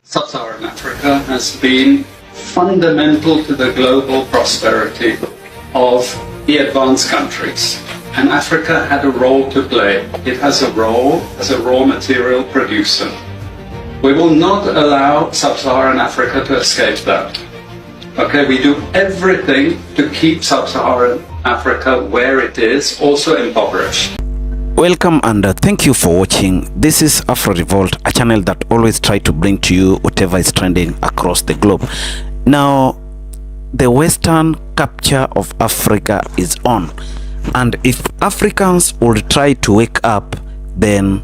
Sub-Saharan Africa has been fundamental to the global prosperity of the advanced countries. And Africa had a role to play. It has a role as a raw material producer. We will not allow Sub-Saharan Africa to escape that. Okay, we do everything to keep Sub-Saharan Africa where it is, also impoverished. Welcome and thank you for watching. This is Afro Revolt, a channel that always try to bring to you whatever is trending across the globe. Now, the Western capture of Africa is on, and if Africans would try to wake up, then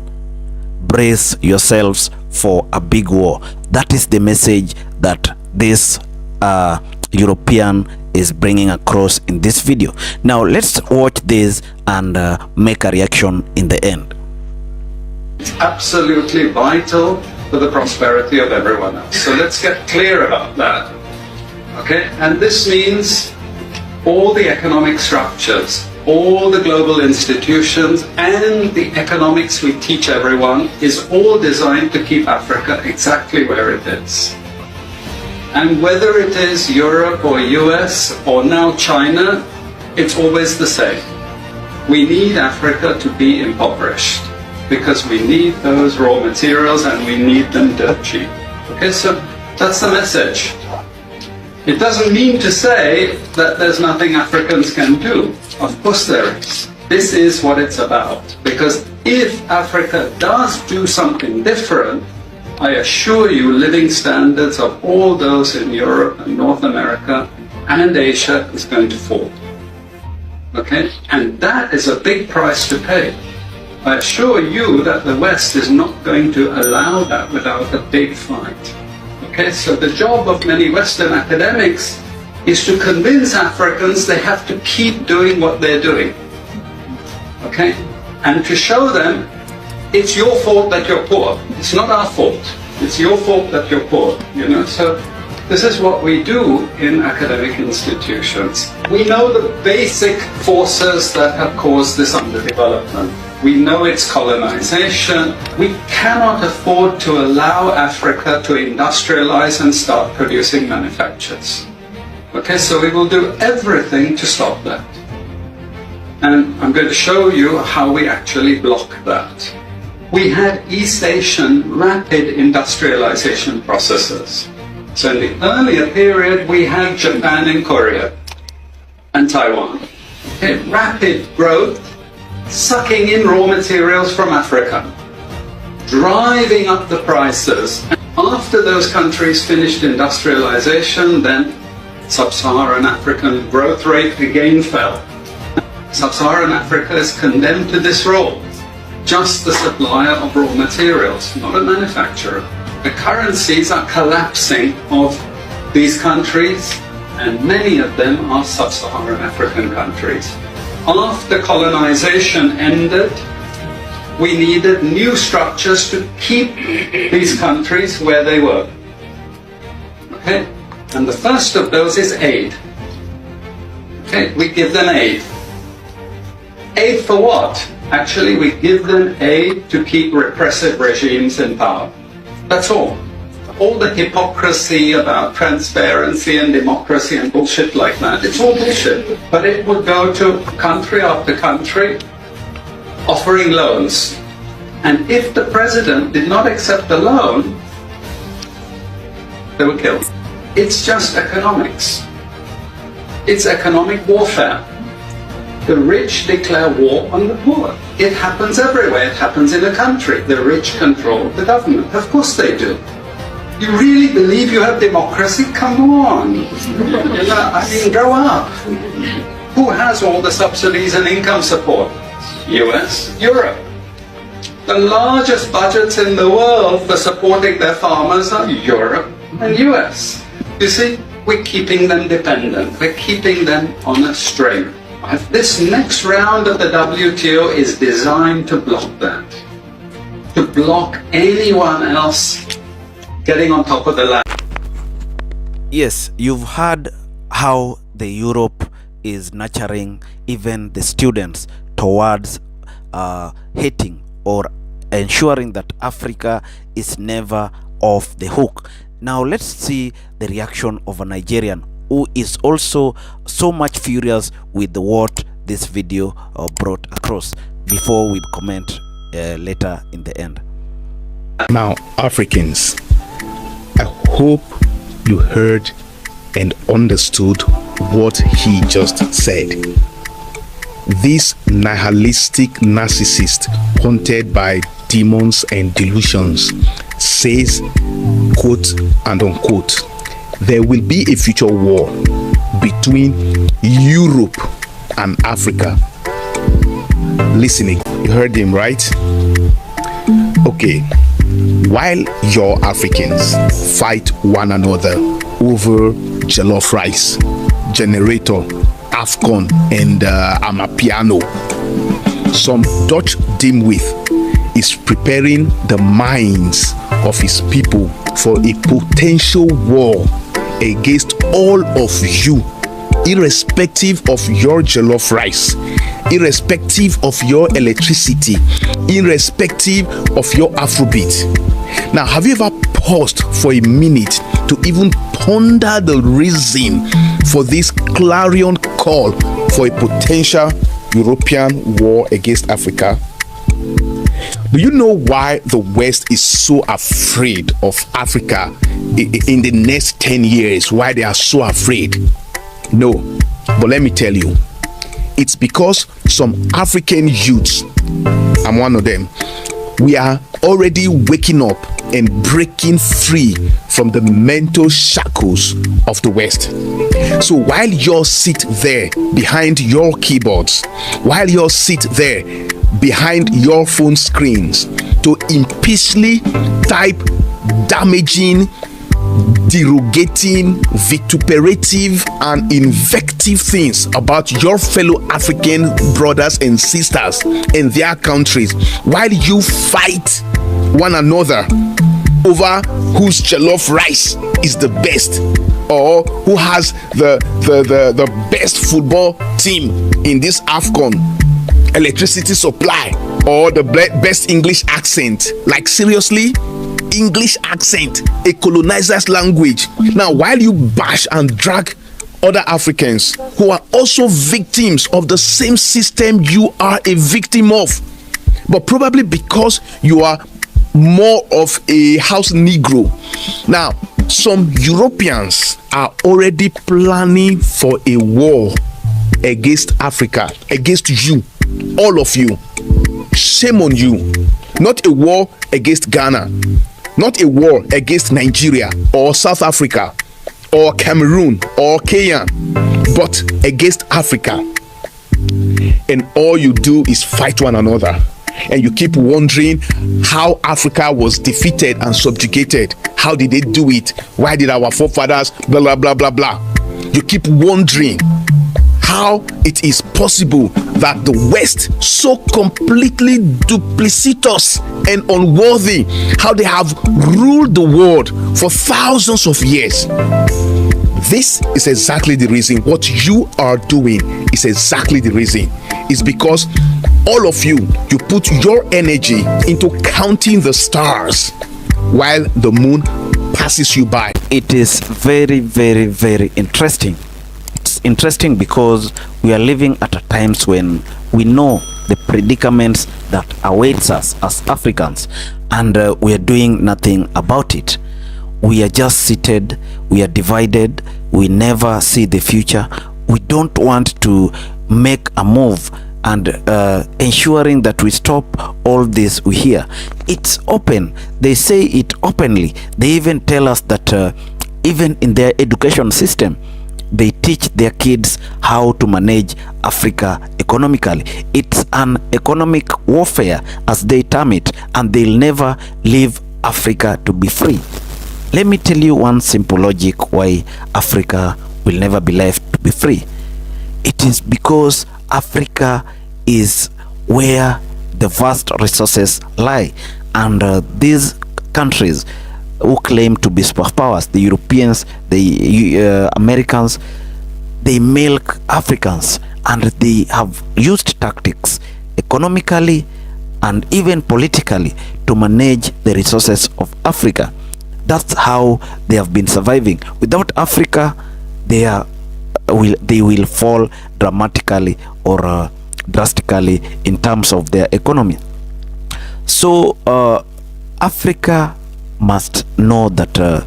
brace yourselves for a big war. That is the message that this European is bringing across in this video. Now let's watch this and make a reaction in the end. It's absolutely vital for the prosperity of everyone else. So let's get clear about that. Okay, and this means all the economic structures, all the global institutions, and the economics we teach everyone is all designed to keep Africa exactly where it is. And whether it is Europe or US or now China, it's always the same. We need Africa to be impoverished because we need those raw materials and we need them dirt cheap. Okay, so that's the message. It doesn't mean to say that there's nothing Africans can do. Of course there is. This is what it's about. Because if Africa does do something different, I assure you living standards of all those in Europe and North America and Asia is going to fall. Okay? And that is a big price to pay. I assure you that the West is not going to allow that without a big fight. Okay? So the job of many Western academics is to convince Africans they have to keep doing what they're doing. Okay? And to show them it's your fault that you're poor. It's not our fault. It's your fault that you're poor, you know. So this is what we do in academic institutions. We know the basic forces that have caused this underdevelopment. We know it's colonization. We cannot afford to allow Africa to industrialize and start producing manufactures. Okay, so we will do everything to stop that. And I'm going to show you how we actually block that. We had East Asian rapid industrialization processes. So in the earlier period, we had Japan and Korea and Taiwan. Okay, rapid growth, sucking in raw materials from Africa, driving up the prices. And after those countries finished industrialization, then Sub-Saharan African growth rate again fell. Sub-Saharan Africa is condemned to this role. Just the supplier of raw materials, not a manufacturer. The currencies are collapsing of these countries, and many of them are sub-Saharan African countries. After colonization ended, we needed new structures to keep these countries where they were. Okay? And the first of those is aid. Okay? We give them aid. Aid for what? Actually, we give them aid to keep repressive regimes in power. That's all. All the hypocrisy about transparency and democracy and bullshit like that, it's all bullshit. But it would go to country after country offering loans. And if the president did not accept the loan, they were killed. It's just economics. It's economic warfare. The rich declare war on the poor. It happens everywhere. It happens in a country. The rich control the government. Of course they do. You really believe you have democracy? Come on. You know, I mean, grow up. Who has all the subsidies and income support? US, Europe. The largest budgets in the world for supporting their farmers are Europe and US. You see, we're keeping them dependent. We're keeping them on a string. This next round of the WTO is designed to block that, to block anyone else getting on top of the line. Yes, you've heard how the Europe is nurturing even the students towards hating or ensuring that Africa is never off the hook. Now let's see the reaction of a Nigerian who is also so much furious with what this video brought across, before we comment later in the end. Now, Africans, I hope you heard and understood what he just said. This nihilistic narcissist, haunted by demons and delusions, says, quote and unquote, there will be a future war between Europe and Africa. Listening, you heard him, right? Okay, while your Africans fight one another over jollof rice, generator, AFCON, and Amapiano, some Dutch dimwit is preparing the minds of his people for a potential war against all of you, irrespective of your jollof rice, irrespective of your electricity, irrespective of your Afrobeat. Now, have you ever paused for a minute to even ponder the reason for this clarion call for a potential European war against Africa? Do you know why the West is so afraid of Africa in the next 10 years? Why they are so afraid? No, but let me tell you, it's because some African youths, I'm one of them, we are already waking up and breaking free from the mental shackles of the West. So while you sit there behind your keyboards, while you sit there behind your phone screens to impishly type damaging, derogating, vituperative and invective things about your fellow African brothers and sisters in their countries, while you fight one another over whose jollof rice is the best, or who has the best football team in this AFCON, electricity supply, or the best English accent. Like, seriously? English accent, a colonizer's language. Now, while you bash and drag other Africans who are also victims of the same system you are a victim of, but probably because you are more of a house Negro. Now, some Europeans are already planning for a war against Africa, against you, all of you. Shame on you. Not a war against Ghana, not a war against Nigeria or South Africa or Cameroon or Kenya, but against Africa. And all you do is fight one another. And you keep wondering how Africa was defeated and subjugated. How did they do it? Why did our forefathers blah blah blah blah blah? You keep wondering how it is possible that the West, so completely duplicitous and unworthy, how they have ruled the world for thousands of years. This is exactly the reason. What you are doing is exactly the reason. It's because all of you put your energy into counting the stars while the moon passes you by. It is very, very, very interesting. It's interesting because we are living at a times when we know the predicaments that awaits us as Africans, and we are doing nothing about it. We are just seated, we are divided, we never see the future. We don't want to make a move and ensuring that we stop all this we hear. It's open. They say it openly. They even tell us that even in their education system, they teach their kids how to manage Africa economically. It's an economic warfare, as they term it, and they'll never leave Africa to be free. Let me tell you one simple logic why Africa will never be left to be free. It is because Africa is where the vast resources lie, and these countries who claim to be superpowers, the Europeans, the Americans, they milk Africans, and they have used tactics economically and even politically to manage the resources of Africa. That's how they have been surviving. Without Africa, they will fall dramatically or drastically in terms of their economy. So Africa must know that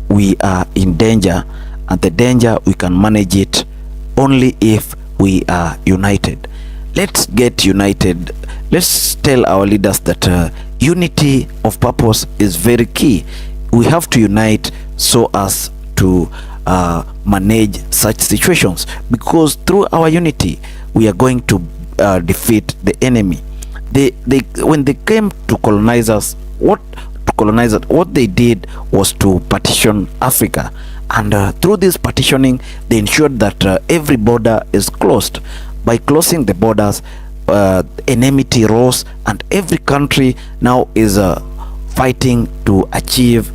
we are in danger, and the danger we can manage it only if we are united. Let's get united. Let's tell our leaders that unity of purpose is very key. We have to unite so as to manage such situations, because through our unity we are going to defeat the enemy. When they came to colonize us, what they did was to partition Africa, and through this partitioning they ensured that every border is closed. By closing the borders, enmity rose, and every country now is fighting to achieve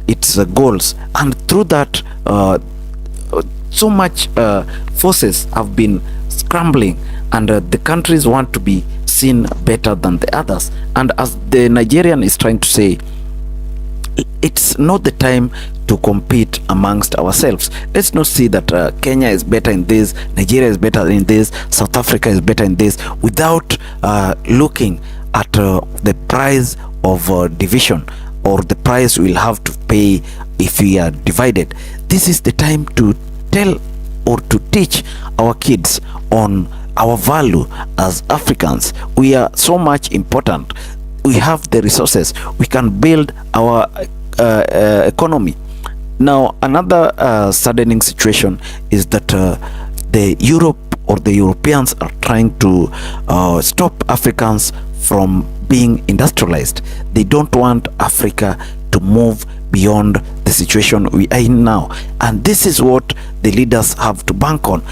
its goals. And through that, so much forces have been scrambling, and the countries want to be seen better than the others. And as the Nigerian is trying to say, it's not the time to compete amongst ourselves. Let's not see that Kenya is better in this, Nigeria is better in this, South Africa is better in this, without looking at the price of division, or the price we'll have to pay if we are divided. This is the time to tell or to teach our kids on our value as Africans. We are so much important. We have the resources. We can build our economy. Now, another saddening situation is that the Europe or the Europeans are trying to stop Africans from being industrialized. They don't want Africa to move beyond the situation we are in now. And this is what the leaders have to bank on.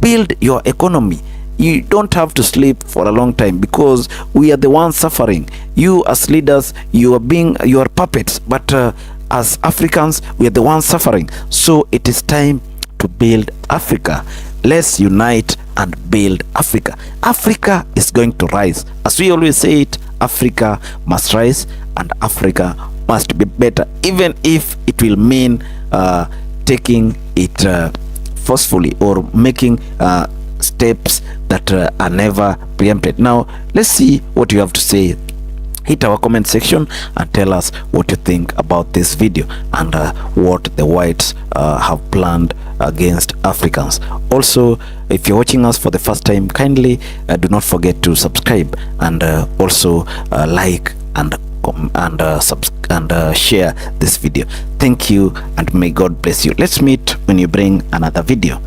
Build your economy. You don't have to sleep for a long time, because we are the ones suffering. You as leaders, you are puppets, but as Africans, we are the ones suffering. So it is time to build Africa. Let's unite and build Africa. Africa is going to rise. As we always say it, Africa must rise, and Africa must be better, even if it will mean taking it forcefully or making steps that are never preempted. Now, let's see what you have to say. Hit our comment section and tell us what you think about this video and what the Whyts have planned against Africans. Also, if you're watching us for the first time, kindly do not forget to subscribe, and also like and share this video. Thank you, and may God bless you. Let's meet when you bring another video.